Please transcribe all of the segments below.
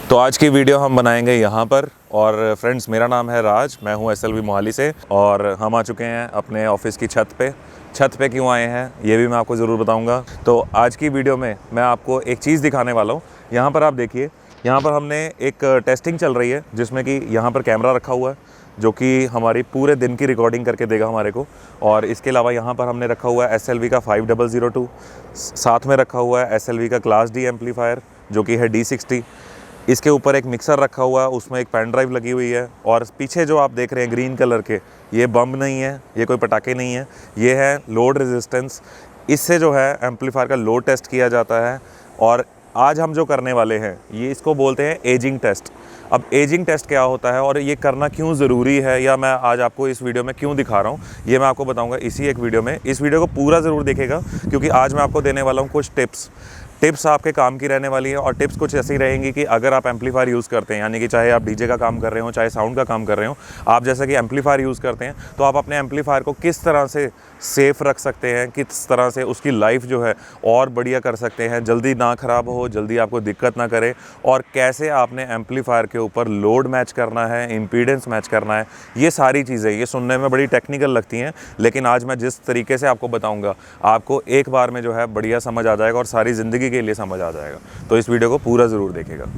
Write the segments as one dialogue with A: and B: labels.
A: तो आज की वीडियो हम बनाएंगे यहाँ पर। और फ्रेंड्स, मेरा नाम है राज, मैं हूँ SLV मोहाली से और हम आ चुके हैं अपने ऑफिस की छत पे। छत पे क्यों आए हैं ये भी मैं आपको ज़रूर बताऊँगा। तो आज की वीडियो में मैं आपको एक चीज़ दिखाने वाला हूँ। यहाँ पर आप देखिए, यहाँ पर हमने एक टेस्टिंग चल रही है जिसमें कि यहाँ पर कैमरा रखा हुआ है जो कि हमारी पूरे दिन की रिकॉर्डिंग करके देगा हमारे को। और इसके अलावा यहाँ पर हमने रखा हुआ है SLV का 5002, साथ में रखा हुआ है SLV का क्लास D एम्पलीफायर जो कि है D60। इसके ऊपर एक मिक्सर रखा हुआ है, उसमें एक पेन ड्राइव लगी हुई है। और पीछे जो आप देख रहे हैं ग्रीन कलर के, ये बम नहीं है, ये कोई पटाखे नहीं है, ये है लोड रेजिस्टेंस। इससे जो है एम्पलीफायर का लोड टेस्ट किया जाता है। और आज हम जो करने वाले हैं ये इसको बोलते हैं एजिंग टेस्ट। अब एजिंग टेस्ट क्या होता है और ये करना क्यों ज़रूरी है, या मैं आज आपको इस वीडियो में क्यों दिखा रहा हूँ, ये मैं आपको बताऊँगा इसी एक वीडियो में। इस वीडियो को पूरा ज़रूर देखेगा क्योंकि आज मैं आपको देने वाला हूँ कुछ टिप्स आपके काम की रहने वाली है। और टिप्स कुछ ऐसी रहेंगी कि अगर आप एम्पलीफायर यूज़ करते हैं, यानी कि चाहे आप डीजे का काम कर रहे हो, चाहे साउंड का काम कर रहे हो, आप जैसे कि एम्पलीफायर यूज़ करते हैं तो आप अपने एम्पलीफायर को किस तरह से सेफ़ रख सकते हैं, किस तरह से उसकी लाइफ जो है और बढ़िया कर सकते हैं, जल्दी ना ख़राब हो, जल्दी आपको दिक्कत ना करे, और कैसे आपने एम्पलीफायर के ऊपर लोड मैच करना है, इम्पीडेंस मैच करना है। ये सारी चीज़ें ये सुनने में बड़ी टेक्निकल लगती हैं, लेकिन आज मैं जिस तरीके से आपको बताऊँगा आपको एक बार में जो है बढ़िया समझ आ जाएगा और सारी ज़िंदगी के लिए समझ आ जाएगा। तो इस वीडियो को पूरा ज़रूर देखेगा।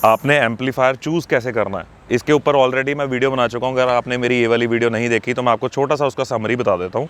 A: आपने एम्पलीफायर चूज़ कैसे करना है इसके ऊपर ऑलरेडी मैं वीडियो बना चुका हूँ। अगर आपने मेरी ये वाली वीडियो नहीं देखी तो मैं आपको छोटा सा उसका समरी बता देता हूँ।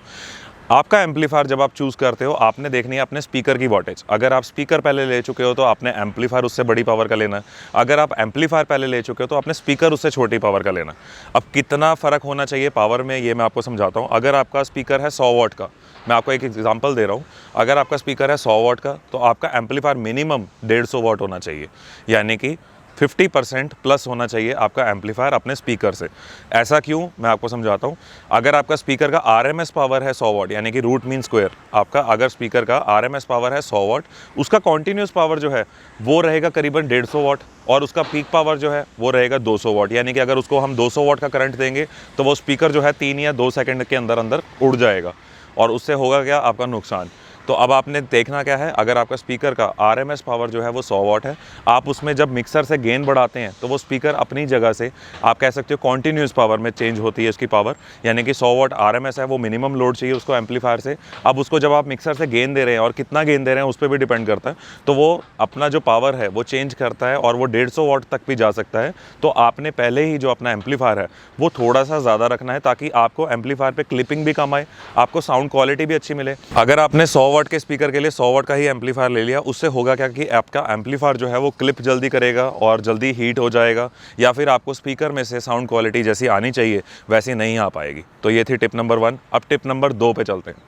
A: आपका एम्पलीफायर जब आप चूज़ करते हो, आपने देखनी है अपने स्पीकर की वॉटेज। अगर आप स्पीकर पहले ले चुके हो तो आपने एम्पलीफायर उससे बड़ी पावर का लेना है। अगर आप एम्पलीफायर पहले ले चुके हो तो आपने स्पीकर उससे छोटी पावर का लेना है। अब कितना फ़र्क होना चाहिए पावर में, ये मैं आपको समझाता हूँ। अगर आपका स्पीकर है 100 वाट का, मैं आपको एक एग्जांपल दे रहा हूँ। अगर आपका स्पीकर है 100 वाट का तो आपका एम्पलीफायर मिनिमम 150 वाट होना चाहिए, यानी कि 50% प्लस होना चाहिए आपका एम्पलीफायर अपने स्पीकर से। ऐसा क्यों, मैं आपको समझाता हूँ। अगर आपका स्पीकर का RMS पावर है 100 वाट, यानी कि रूट मीन स्क्वायर, आपका अगर स्पीकर का RMS पावर है 100 वाट, उसका कॉन्टीन्यूस पावर जो है वो रहेगा करीबन 150 वाट, और उसका पीक पावर जो है वो रहेगा 200 वाट। यानी कि अगर उसको हम 200 वाट का करंट देंगे तो वो स्पीकर जो है 3 या 2 सेकंड के अंदर अंदर उड़ जाएगा, और उससे होगा क्या, आपका नुकसान। तो अब आपने देखना क्या है, अगर आपका स्पीकर का RMS पावर जो है वो 100 वाट है, आप उसमें जब मिक्सर से गेन बढ़ाते हैं तो वो स्पीकर अपनी जगह से, आप कह सकते हो कॉन्टीन्यूस पावर में चेंज होती है इसकी पावर। यानी कि 100 वाट RMS है, वो मिनिमम लोड चाहिए उसको एम्पलीफायर से। अब उसको जब आप मिक्सर से गेन दे रहे हैं, और कितना गेन दे रहे हैं उस पर भी डिपेंड करता है, तो वो अपना जो पावर है वो चेंज करता है और वो 150 वाट तक भी जा सकता है। तो आपने पहले ही जो अपना एम्पलीफायर है वो थोड़ा सा ज़्यादा रखना है ताकि आपको एम्पलीफायर पर क्लिपिंग भी कम आए, आपको साउंड क्वालिटी भी अच्छी मिले। अगर आपने 100 वाट के स्पीकर के लिए 100 वाट का ही एम्पलीफायर ले लिया, उससे होगा क्या कि आपका एम्पलीफायर जो है वो क्लिप जल्दी करेगा और जल्दी हीट हो जाएगा, या फिर आपको स्पीकर में से साउंड क्वालिटी जैसी आनी चाहिए वैसी नहीं आ पाएगी। तो ये थी टिप नंबर 1। अब टिप नंबर 2 पे चलते हैं।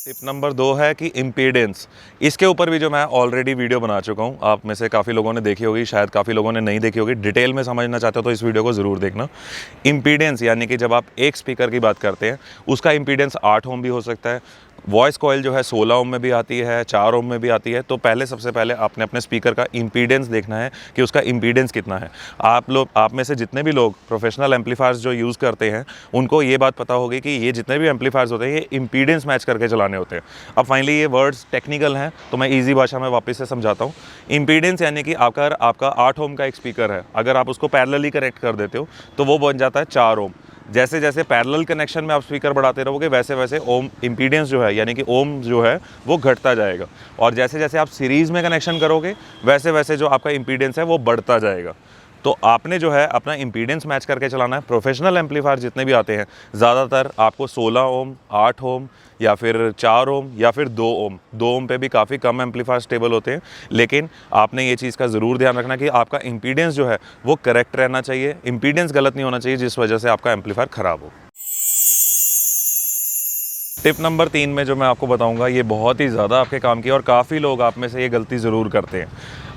A: टिप नंबर 2 है कि इम्पीडेंस। इसके ऊपर भी जो मैं ऑलरेडी वीडियो बना चुका हूँ, आप में से काफ़ी लोगों ने देखी होगी, शायद काफ़ी लोगों ने नहीं देखी होगी। डिटेल में समझना चाहते हो तो इस वीडियो को ज़रूर देखना। इम्पीडेंस यानी कि जब आप एक स्पीकर की बात करते हैं उसका इम्पीडेंस 8 ओम भी हो सकता है, वॉइस कॉइल जो है 16 ओम में भी आती है, 4 ओम में भी आती है। तो सबसे पहले आपने अपने स्पीकर का इम्पीडेंस देखना है कि उसका इम्पीडेंस कितना है। आप में से जितने भी लोग प्रोफेशनल एम्पलीफायर्स जो यूज़ करते हैं उनको ये बात पता होगी कि ये जितने भी एम्पलीफायर्स होते हैं ये इम्पीडेंस मैच करके चलाने होते हैं। अब फाइनली ये वर्ड्स टेक्निकल हैं तो मैं ईजी भाषा में वापस से समझाता हूँ। इम्पीडेंस यानी कि आपका 8 ओम का एक स्पीकर है, अगर आप उसको पैरेलली कनेक्ट कर देते हो तो वो बन जाता है 4 ओम। जैसे जैसे पैरेलल कनेक्शन में आप स्पीकर बढ़ाते रहोगे वैसे वैसे ओम इम्पीडेंस जो है, यानी कि ओम जो है वो घटता जाएगा, और जैसे जैसे आप सीरीज़ में कनेक्शन करोगे वैसे वैसे जो आपका इम्पीडेंस है वो बढ़ता जाएगा। तो आपने जो है अपना इम्पीडेंस मैच करके चलाना है। प्रोफेशनल एम्पलीफायर जितने भी आते हैं ज़्यादातर आपको 16 ओम, 8 ओम या फिर 4 ओम या फिर 2 ओम, 2 ओम पे भी काफ़ी कम एम्पलीफायर स्टेबल होते हैं। लेकिन आपने ये चीज़ का ज़रूर ध्यान रखना कि आपका इम्पीडेंस जो है वो करेक्ट रहना चाहिए, इम्पीडेंस गलत नहीं होना चाहिए जिस वजह से आपका एम्पलीफायर ख़राब हो। टिप नंबर 3 में जो मैं आपको बताऊंगा ये बहुत ही ज़्यादा आपके काम की है और काफ़ी लोग आप में से ये गलती ज़रूर करते हैं।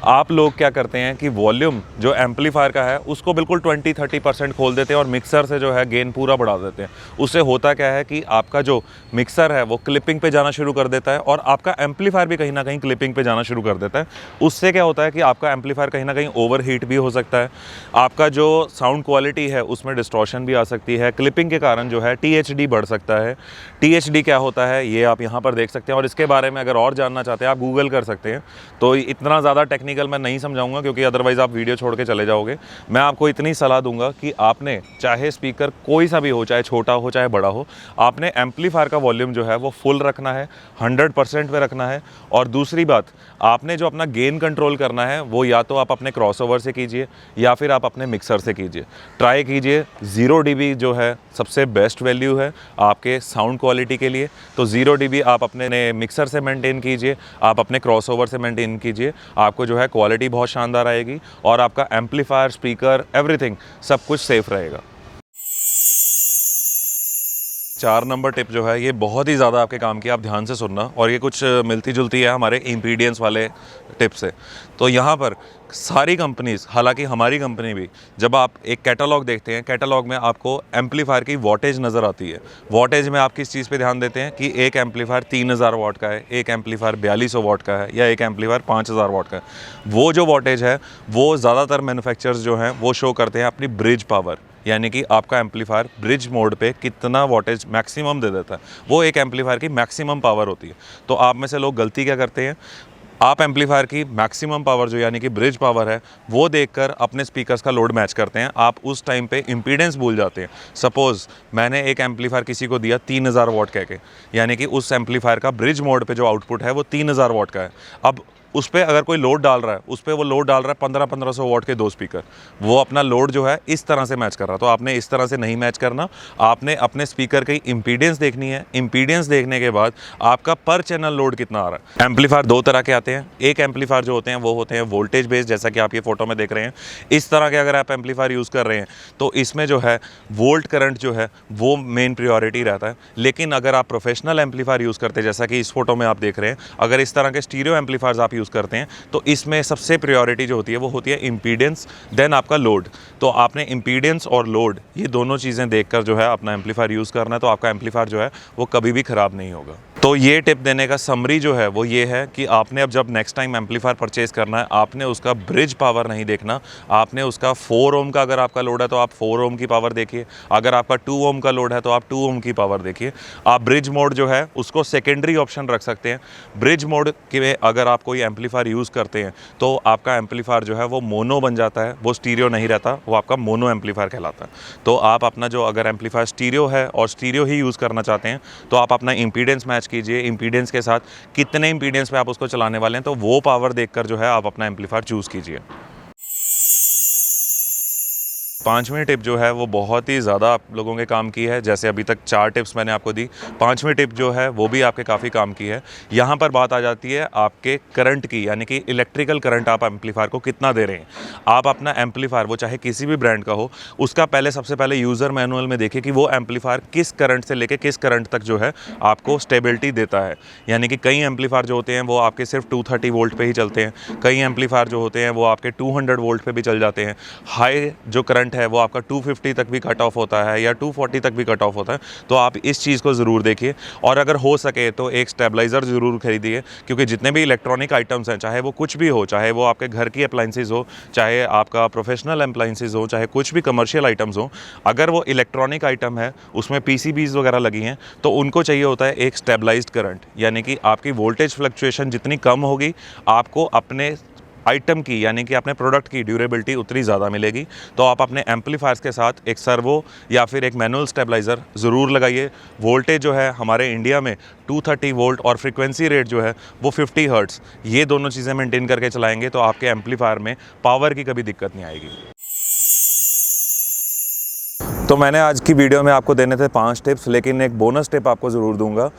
A: आप लोग क्या करते हैं कि वॉल्यूम जो एम्पलीफायर का है उसको बिल्कुल 20-30% खोल देते हैं और मिक्सर से जो है गेन पूरा बढ़ा देते हैं। उससे होता क्या है कि आपका जो मिक्सर है वो क्लिपिंग पे जाना शुरू कर देता है और आपका एम्पलीफायर भी कहीं ना कहीं क्लिपिंग पे जाना शुरू कर देता है। उससे क्या होता है कि आपका एम्पलीफायर कहीं ना कहीं ओवरहीट भी हो सकता है, आपका जो साउंड क्वालिटी है उसमें डिस्टॉर्शन भी आ सकती है, क्लिपिंग के कारण जो है THD बढ़ सकता है। THD क्या होता है ये आप यहाँ पर देख सकते हैं और इसके बारे में अगर और जानना चाहते हैं आप गूगल कर सकते हैं। तो इतना ज़्यादा टेक्निकल मैं नहीं समझाऊंगा क्योंकि अदरवाइज आप वीडियो छोड़ के चले जाओगे। मैं आपको इतनी सलाह दूंगा कि आपने चाहे स्पीकर कोई सा भी हो, चाहे छोटा हो चाहे बड़ा हो, आपने एम्पलीफायर का वॉल्यूम जो है वो फुल रखना है, 100% पे रखना है। और दूसरी बात, आपने जो अपना गेन कंट्रोल करना है वो या तो आप अपने क्रॉसओवर से कीजिए या फिर आप अपने मिक्सर से कीजिए। ट्राई कीजिए 0 dB जो है सबसे बेस्ट वैल्यू है आपके साउंड क्वालिटी के लिए। तो 0 dB आप अपने मिक्सर से मेंटेन कीजिए, आप अपने क्रॉसओवर से मेंटेन कीजिए, आपको जो है क्वालिटी बहुत शानदार आएगी और आपका एम्पलीफायर, स्पीकर, एवरीथिंग सब कुछ सेफ रहेगा। 4 नंबर टिप जो है ये बहुत ही ज़्यादा आपके काम की, आप ध्यान से सुनना, और ये कुछ मिलती जुलती है हमारे इम्पीडियंस वाले टिप से। तो यहाँ पर सारी कंपनीज़, हालांकि हमारी कंपनी भी, जब आप एक कैटलॉग देखते हैं, कैटलॉग में आपको एम्पलीफायर की वॉटेज नज़र आती है। वॉटेज में आप किस चीज़ पे ध्यान देते हैं कि एक एम्पलीफायर 3000 वाट का है, एक एम्पलीफायर 4200 वाट का है या एक एम्पलीफायर 5000 वाट का है। वो जो वॉटेज है वो ज़्यादातर मैन्युफैक्चरर्स जो हैं वो शो करते हैं अपनी ब्रिज पावर, यानी कि आपका एम्पलीफायर ब्रिज मोड पे कितना वॉटेज मैक्सिमम दे देता है, वो एक एम्पलीफायर की मैक्सिमम पावर होती है। तो आप में से लोग गलती क्या करते हैं, आप एम्पलीफायर की मैक्सिमम पावर जो यानी कि ब्रिज पावर है वो देखकर अपने स्पीकर्स का लोड मैच करते हैं। आप उस टाइम पे इम्पीडेंस भूल जाते हैं। सपोज़ मैंने एक एम्पलीफायर किसी को दिया 3000 वाट कह के, यानी कि उस एम्पलीफायर का ब्रिज मोड पे जो आउटपुट है वो 3000 वाट का है। अब उस पर अगर कोई लोड डाल रहा है, उस पर वो लोड डाल रहा है 1500 वाट के 2 स्पीकर, वो अपना लोड जो है इस तरह से मैच कर रहा है। तो आपने इस तरह से नहीं मैच करना, आपने अपने स्पीकर की इम्पीडेंस देखनी है। इम्पीडेंस देखने के बाद आपका पर चैनल लोड कितना आ रहा है। एम्पलीफायर 2 तरह के आते हैं। एक एम्पलीफायर जो होते हैं वो होते हैं वोल्टेज बेस्ड, जैसा कि आप ये फोटो में देख रहे हैं। इस तरह के अगर आप एम्पलीफायर यूज़ कर रहे हैं तो इसमें जो है वोल्ट करंट जो है वो मेन प्रियोरिटी रहता है। लेकिन अगर आप प्रोफेशनल एम्पलीफायर यूज़ करते हैं, जैसा कि इस फोटो में आप देख रहे हैं, अगर इस तरह के स्टीरियो एम्पलीफायर्स आप यूज़ करते हैं तो इसमें सबसे प्रायोरिटी जो होती है वो होती है इम्पीडेंस, देन आपका लोड। तो आपने इम्पीडेंस और लोड ये दोनों चीज़ें देखकर जो है अपना एम्पलीफायर यूज़ करना है, तो आपका एम्पलीफायर जो है वो कभी भी ख़राब नहीं होगा। तो ये टिप देने का समरी जो है वो ये है कि आपने अब जब नेक्स्ट टाइम एम्पलीफायर परचेज़ करना है, आपने उसका ब्रिज पावर नहीं देखना, आपने उसका 4 ओम का अगर आपका लोड है तो आप 4 ओम की पावर देखिए, अगर आपका 2 ओम का लोड है तो आप 2 ओम की पावर देखिए। आप ब्रिज मोड जो है उसको सेकेंडरी ऑप्शन रख सकते हैं। ब्रिज मोड के अगर आप कोई एम्पलीफायर यूज़ करते हैं तो आपका एम्पलीफायर जो है वो मोनो बन जाता है, वो स्टीरियो नहीं रहता, वो आपका मोनो एम्पलीफायर कहलाता है। तो आप अपना जो अगर एम्पलीफायर स्टीरियो है और स्टीरियो ही यूज़ करना चाहते हैं तो आप अपना इम्पीडेंस मैच कीजिए, इम्पीडेंस के साथ कितने इम्पीडेंस पे आप उसको चलाने वाले हैं तो वो पावर देखकर जो है आप अपना एम्पलीफायर चूज़ कीजिए। 5वीं टिप जो है वो बहुत ही ज़्यादा आप लोगों के काम की है। जैसे अभी तक 4 टिप्स मैंने आपको दी, 5वीं टिप जो है वो भी आपके काफ़ी काम की है। यहाँ पर बात आ जाती है आपके करंट की, यानी कि इलेक्ट्रिकल करंट आप एम्पलीफायर को कितना दे रहे हैं। आप अपना एम्पलीफायर वो चाहे किसी भी ब्रांड का हो, उसका सबसे पहले यूज़र मैनुअल में देखिए कि वो एम्पलीफायर किस करंट से लेके किस करंट तक जो है आपको स्टेबिलिटी देता है। यानी कि कई एम्पलीफायर जो होते हैं वो आपके सिर्फ 230 वोल्ट पे ही चलते हैं, कई एम्पलीफायर जो होते हैं वो आपके 200 वोल्ट पे भी चल जाते हैं। हाई जो करंट है वो आपका 250 तक भी कट ऑफ होता है या 240 तक भी कट ऑफ होता है। तो आप इस चीज़ को ज़रूर देखिए और अगर हो सके तो एक स्टेबलाइज़र ज़रूर खरीदिए, क्योंकि जितने भी इलेक्ट्रॉनिक आइटम्स हैं, चाहे वो कुछ भी हो, चाहे वो आपके घर की अप्लाइंसेस हो, चाहे आपका प्रोफेशनल अप्लाइंसेस हो, चाहे कुछ भी कमर्शियल आइटम्स हो, अगर वो इलेक्ट्रॉनिक आइटम है उसमें PCBs वगैरह लगी हैं तो उनको चाहिए होता है एक स्टेबलाइज्ड करंट, यानी कि आपकी वोल्टेज फ्लक्चुएशन जितनी कम होगी आपको अपने आइटम की, यानी कि अपने प्रोडक्ट की ड्यूरेबिलिटी उतनी ज़्यादा मिलेगी। तो आप अपने एम्पलीफायर्स के साथ एक सर्वो या फिर एक मैनुअल स्टेबलाइज़र ज़रूर लगाइए। वोल्टेज जो है हमारे इंडिया में 230 वोल्ट और फ्रीक्वेंसी रेट जो है वो 50 हर्ट्ज़, ये दोनों चीज़ें मेंटेन करके चलाएंगे तो आपके एम्पलीफायर में पावर की कभी दिक्कत नहीं आएगी। तो मैंने आज की वीडियो में आपको देने थे 5 टिप्स, लेकिन एक बोनस टिप आपको ज़रूर दूंगा।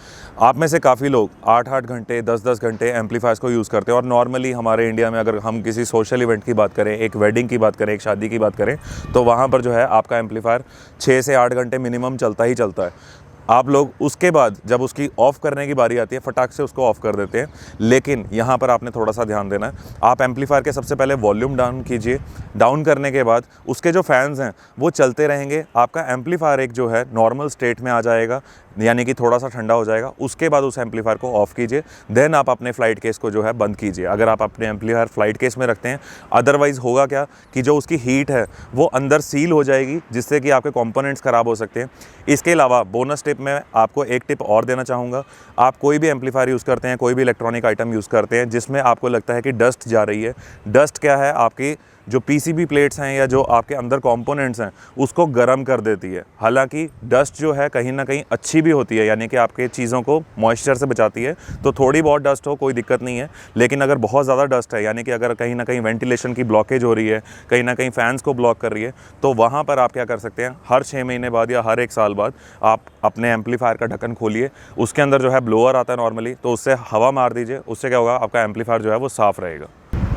A: आप में से काफ़ी लोग 8-8 घंटे 10-10 घंटे एम्पलीफायर्स को यूज़ करते हैं, और नॉर्मली हमारे इंडिया में अगर हम किसी सोशल इवेंट की बात करें, एक वेडिंग की बात करें, एक शादी की बात करें, तो वहाँ पर जो है आपका एम्पलीफायर 6 से 8 घंटे मिनिमम चलता ही चलता है। आप लोग उसके बाद जब उसकी ऑफ़ करने की बारी आती है, फटाक से उसको ऑफ़ कर देते हैं। लेकिन यहाँ पर आपने थोड़ा सा ध्यान देना है। आप एम्पलीफायर के सबसे पहले वॉल्यूम डाउन कीजिए। डाउन करने के बाद उसके जो फ़ैन्स हैं वो चलते रहेंगे। आपका एम्पलीफायर एक जो है नॉर्मल स्टेट में आ जाएगा, यानी कि थोड़ा सा ठंडा हो जाएगा। उसके बाद उस एम्पलीफायर को ऑफ़ कीजिए, देन आप अपने फ़्लाइट केस को जो है बंद कीजिए, अगर आप अपने एम्पलीफायर फ़्लाइट केस में रखते हैं। अदरवाइज़ होगा क्या कि जो उसकी हीट है वो अंदर सील हो जाएगी, जिससे कि आपके कंपोनेंट्स ख़राब हो सकते हैं। इसके अलावा बोनस टिप में आपको एक टिप और देना चाहूँगा। आप कोई भी एम्पलीफायर यूज़ करते हैं, कोई भी इलेक्ट्रॉनिक आइटम यूज़ करते हैं जिसमें आपको लगता है कि डस्ट जा रही है। डस्ट क्या है, आपकी जो पीसीबी प्लेट्स हैं या जो आपके अंदर कंपोनेंट्स हैं उसको गर्म कर देती है। हालांकि डस्ट जो है कहीं ना कहीं अच्छी भी होती है, यानी कि आपके चीज़ों को मॉइस्चर से बचाती है। तो थोड़ी बहुत डस्ट हो कोई दिक्कत नहीं है, लेकिन अगर बहुत ज़्यादा डस्ट है, यानी कि अगर कहीं ना कहीं वेंटिलेशन की ब्लॉकेज हो रही है, कहीं ना कहीं फ़ैन्स को ब्लॉक कर रही है, तो वहाँ पर आप क्या कर सकते हैं, हर 6 महीने बाद या हर 1 साल बाद आप अपने एम्पलीफायर का ढक्कन खोलिए। उसके अंदर जो है ब्लोअर आता है नॉर्मली, तो उससे हवा मार दीजिए। उससे क्या होगा, आपका एम्पलीफायर जो है वो साफ़ रहेगा।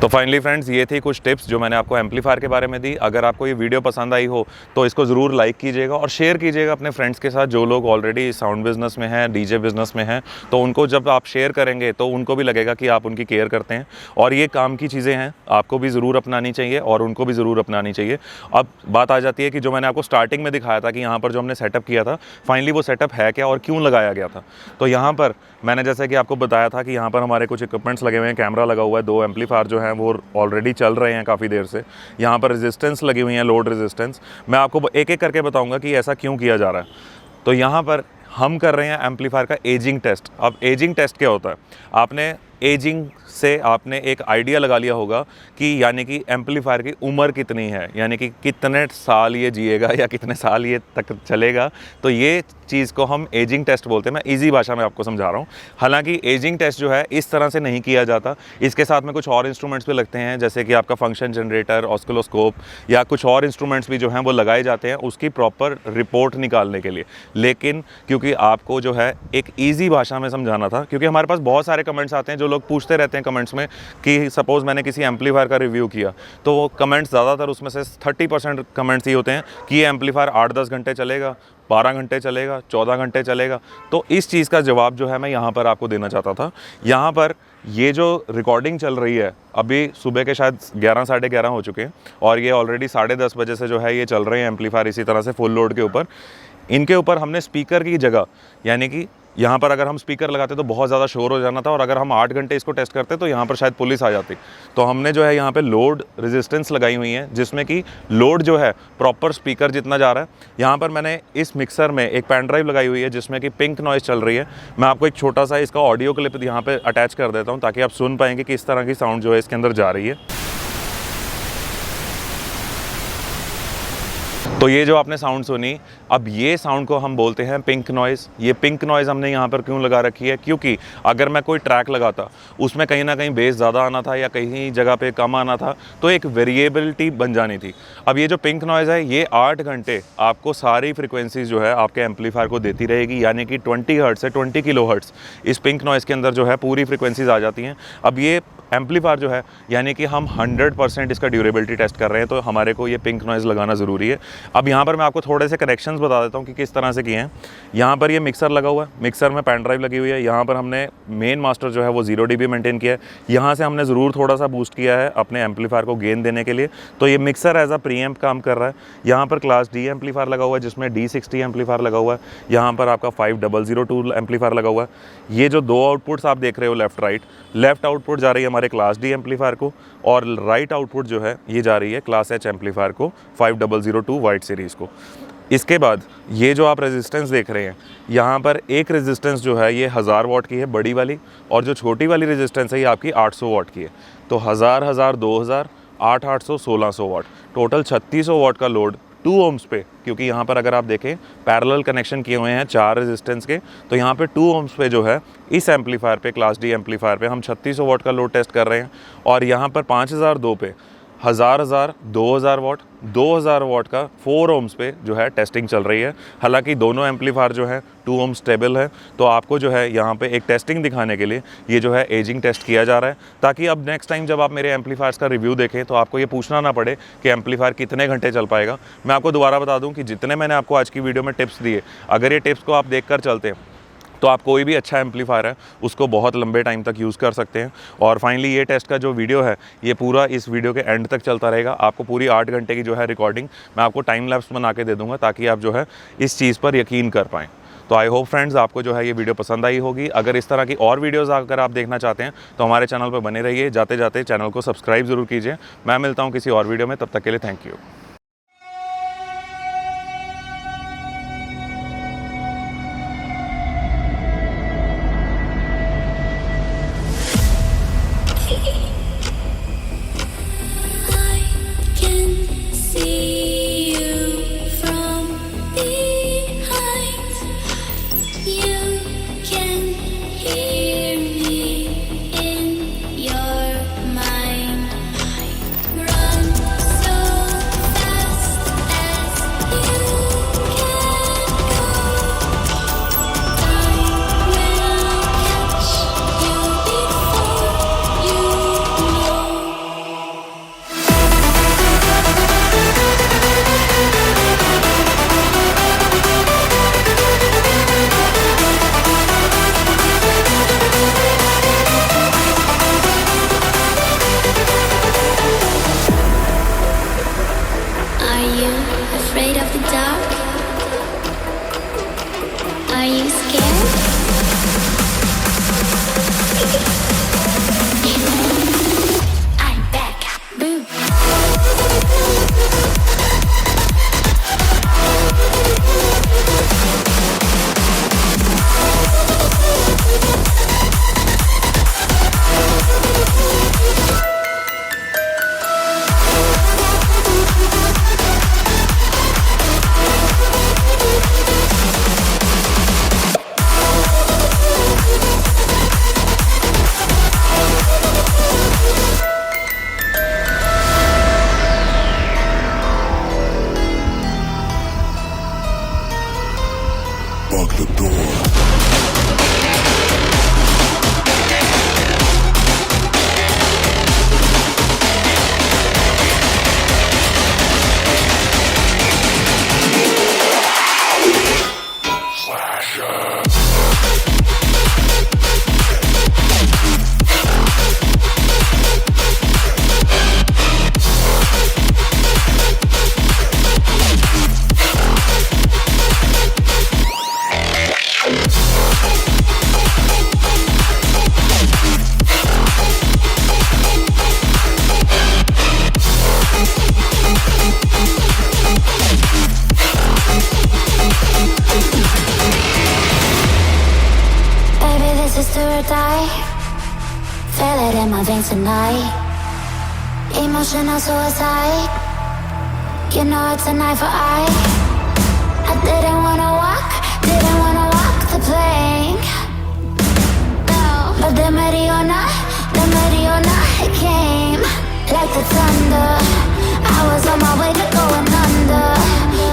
A: तो फाइनली फ्रेंड्स, ये थी कुछ टिप्स जो मैंने आपको एम्पलीफायर के बारे में दी। अगर आपको ये वीडियो पसंद आई हो तो इसको ज़रूर लाइक कीजिएगा और शेयर कीजिएगा अपने फ्रेंड्स के साथ, जो लोग ऑलरेडी साउंड बिज़नेस में हैं, डीजे बिज़नेस में हैं। तो उनको जब आप शेयर करेंगे तो उनको भी लगेगा कि आप उनकी केयर करते हैं, और ये काम की चीज़ें हैं, आपको भी ज़रूर अपनानी चाहिए और उनको भी ज़रूर अपनानी चाहिए। अब बात आ जाती है कि जो मैंने आपको स्टार्टिंग में दिखाया था कि यहाँ पर जो हमने सेटअप किया था, फाइनली वो सेटअप है क्या और क्यों लगाया गया था। तो यहाँ पर मैंने जैसे कि आपको बताया था कि यहाँ पर हमारे कुछ इक्विपमेंट्स लगे हुए हैं, कैमरा लगा हुआ है, 2 एम्पलीफायर जो हैं वो ऑलरेडी चल रहे हैं काफ़ी देर से। यहाँ पर रेजिस्टेंस लगी हुई है, लोड रेजिस्टेंस। मैं आपको एक एक करके बताऊंगा कि ऐसा क्यों किया जा रहा है। तो यहाँ पर हम कर रहे हैं एम्पलीफायर का एजिंग टेस्ट। अब एजिंग टेस्ट क्या होता है, आपने एजिंग से आपने एक आइडिया लगा लिया होगा कि यानी कि एम्पलीफायर की उम्र कितनी है, यानी कि कितने साल ये जिएगा या कितने साल ये तक चलेगा। तो ये चीज़ को हम एजिंग टेस्ट बोलते हैं। मैं इजी भाषा में आपको समझा रहा हूँ। हालांकि एजिंग टेस्ट जो है इस तरह से नहीं किया जाता, इसके साथ में कुछ और इंस्ट्रूमेंट्स भी लगते हैं, जैसे कि आपका फंक्शन जनरेटर, ऑस्किलोस्कोप या कुछ और इंस्ट्रूमेंट्स भी जो हैं वो लगाए जाते हैं उसकी प्रॉपर रिपोर्ट निकालने के लिए। लेकिन क्योंकि आपको जो है एक ईजी भाषा में समझाना था, क्योंकि हमारे पास बहुत सारे कमेंट्स आते हैं, जो लोग पूछते रहते हैं कमेंट्स में कि सपोज़ मैंने किसी एम्पलीफायर का रिव्यू किया, तो वो कमेंट्स ज़्यादातर उसमें से 30% कमेंट्स ये होते हैं कि ये एम्पलीफायर 8-10 घंटे चलेगा, 12 घंटे चलेगा, 14 घंटे चलेगा। तो इस चीज़ का जवाब जो है मैं यहाँ पर आपको देना चाहता था। यहाँ पर ये जो रिकॉर्डिंग चल रही है, अभी सुबह के शायद 11 साढ़े 11 हो चुके हैं, और ये ऑलरेडी 10:30 बजे से जो है ये चल रहे हैं एम्पलीफायर इसी तरह से फुल लोड के ऊपर। इनके ऊपर हमने स्पीकर की जगह, यानी कि यहाँ पर अगर हम स्पीकर लगाते तो बहुत ज़्यादा शोर हो जाना था, और अगर हम 8 घंटे इसको टेस्ट करते तो यहाँ पर शायद पुलिस आ जाती। तो हमने जो है यहाँ पे लोड रेजिस्टेंस लगाई हुई है, जिसमें कि लोड जो है प्रॉपर स्पीकर जितना जा रहा है। यहाँ पर मैंने इस मिक्सर में एक पेन ड्राइव लगाई हुई है जिसमें कि पिंक नॉइज़ चल रही है। मैं आपको एक छोटा सा इसका ऑडियो क्लिप यहाँ पर अटैच कर देता हूँ, ताकि आप सुन पाएंगे कि किस तरह की साउंड जो है इसके अंदर जा रही है। तो ये जो आपने साउंड सुनी, अब ये साउंड को हम बोलते हैं पिंक नॉइज़। ये पिंक नॉइज़ हमने यहाँ पर क्यों लगा रखी है, क्योंकि अगर मैं कोई ट्रैक लगाता उसमें कहीं ना कहीं बेस ज़्यादा आना था या कहीं जगह पे कम आना था, तो एक वेरिएबिलिटी बन जानी थी। अब ये जो पिंक नॉइज़ है ये 8 घंटे आपको सारी फ्रिक्वेंसीज जो है आपके एम्पलीफायर को देती रहेगी, यानी कि 20 हर्ट्ज़ से 20 किलो हर्ट्ज़ इस पिंक नॉइज़ के अंदर जो है पूरी फ्रिक्वेंसीज आ जाती हैं। अब ये एम्पलीफायर जो है, यानी कि हम 100% इसका ड्यूरेबिलिटी टेस्ट कर रहे हैं, तो हमारे को ये पिंक नॉइज़ लगाना ज़रूरी है। अब यहाँ पर मैं आपको थोड़े से कनेक्शंस बता देता हूँ कि किस तरह से किए हैं। यहाँ पर ये मिक्सर लगा हुआ है, मिक्सर में पेन ड्राइव लगी हुई है। यहाँ पर हमने मेन मास्टर जो है वो 0 dB मेंटेन किया है। यहाँ से हमने ज़रूर थोड़ा सा बूस्ट किया है अपने एम्पलीफायर को गेन देने के लिए। तो ये मिक्सर एज अ प्रीएम्प काम कर रहा है। यहाँ पर क्लास D एम्पलीफायर लगा हुआ है, जिसमें D60 एम्पलीफायर लगा हुआ है। यहाँ पर आपका 5002 एम्पलीफायर लगा हुआ है। ये जो 2 आउटपुट्स आप देख रहे हो लेफ्ट आउटपुट जा रही है हमारे क्लास D एम्पलीफायर को, और राइट आउटपुट जो है ये जा रही है क्लास H एम्पलीफायर को, 5002 वाइट सीरीज़ को। इसके बाद ये जो आप रेजिस्टेंस देख रहे हैं, यहाँ पर एक रेजिस्टेंस जो है ये 1000 वाट की है बड़ी वाली, और जो छोटी वाली रेजिस्टेंस है ये आपकी 800 वाट की है। तो 1000, 2000, 800, 1600 वाट, टोटल 3600 वाट का लोड 2 ohms पे, क्योंकि यहाँ पर अगर आप देखें पैरेलल कनेक्शन किए हुए हैं 4 रेजिस्टेंस के, तो यहाँ पे 2 ohms पे जो है इस एम्पलीफायर पे, क्लास D एम्पलीफायर पे हम 3600 वाट का लोड टेस्ट कर रहे हैं। और यहाँ पर 5002 पे हज़ार 2000 वाट का 4 ohms पे जो है टेस्टिंग चल रही है। हालांकि दोनों एम्पलीफायर जो है 2 ohms स्टेबल है। तो आपको जो है यहाँ पे एक टेस्टिंग दिखाने के लिए ये जो है एजिंग टेस्ट किया जा रहा है, ताकि अब नेक्स्ट टाइम जब आप मेरे एम्पलीफायर्स का रिव्यू देखें तो आपको ये पूछना ना पड़े कि एम्पलीफायर कितने घंटे चल पाएगा। मैं आपको दोबारा बता दूँ कि जितने मैंने आपको आज की वीडियो में टिप्स दिए, अगर ये टिप्स को आप देख कर चलते हैं तो आप कोई भी अच्छा एम्पलीफायर है उसको बहुत लंबे टाइम तक यूज़ कर सकते हैं। और फाइनली ये टेस्ट का जो वीडियो है ये पूरा इस वीडियो के एंड तक चलता रहेगा। आपको पूरी 8 घंटे की जो है रिकॉर्डिंग मैं आपको टाइम लैप्स बना के दे दूंगा, ताकि आप जो है इस चीज़ पर यकीन कर पाएँ। तो आई होप फ्रेंड्स आपको जो है ये वीडियो पसंद आई होगी। अगर इस तरह की और वीडियोज़ अगर आप देखना चाहते हैं तो हमारे चैनल पर बने रहिए। जाते जाते चैनल को सब्सक्राइब ज़रूर कीजिए। मैं मिलता हूँ किसी और वीडियो में, तब तक के लिए thank you.
B: Afraid of the dark? Are you scared? I'm back. Boom.
C: Lock the door.
B: Die. Feel it in my veins tonight. Emotional suicide. You know it's an eye for eye. I didn't wanna walk the plank. No, but the Mariona, it came like the thunder. I was on my way to going under.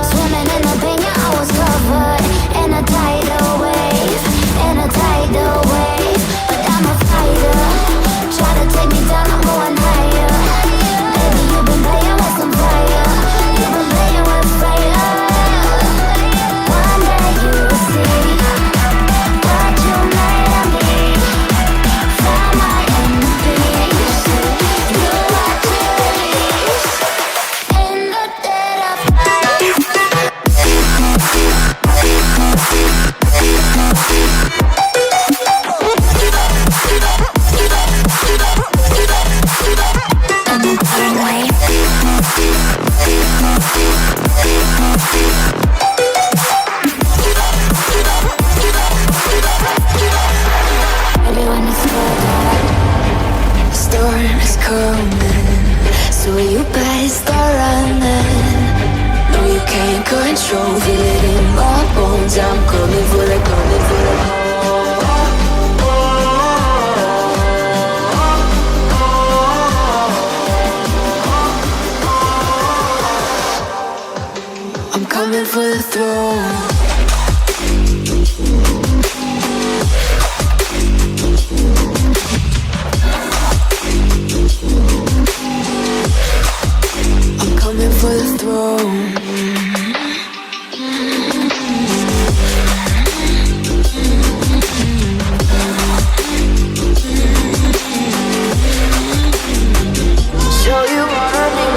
B: Swimming in the pain, yeah, I was covered in a tidal wave, in a tidal wave. But I'm a fighter. Try to take me down, I'm going higher. Baby, you've been playing with some fire. You've been playing with fire. One day you'll see what you made of me. Found my enemies. You are to release in the dead of night. Everyone is cold.
D: Storm is coming, so you better start running. No, you can't control, feel it in my bones. I'm coming for the for the throne. I'm coming for the throne. Show you what I need.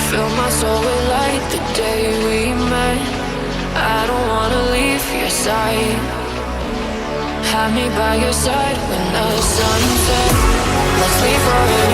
D: Fill my soul with light the day we met. I don't wanna leave your side. Have me by your side when the sun sets. Let's leave forever.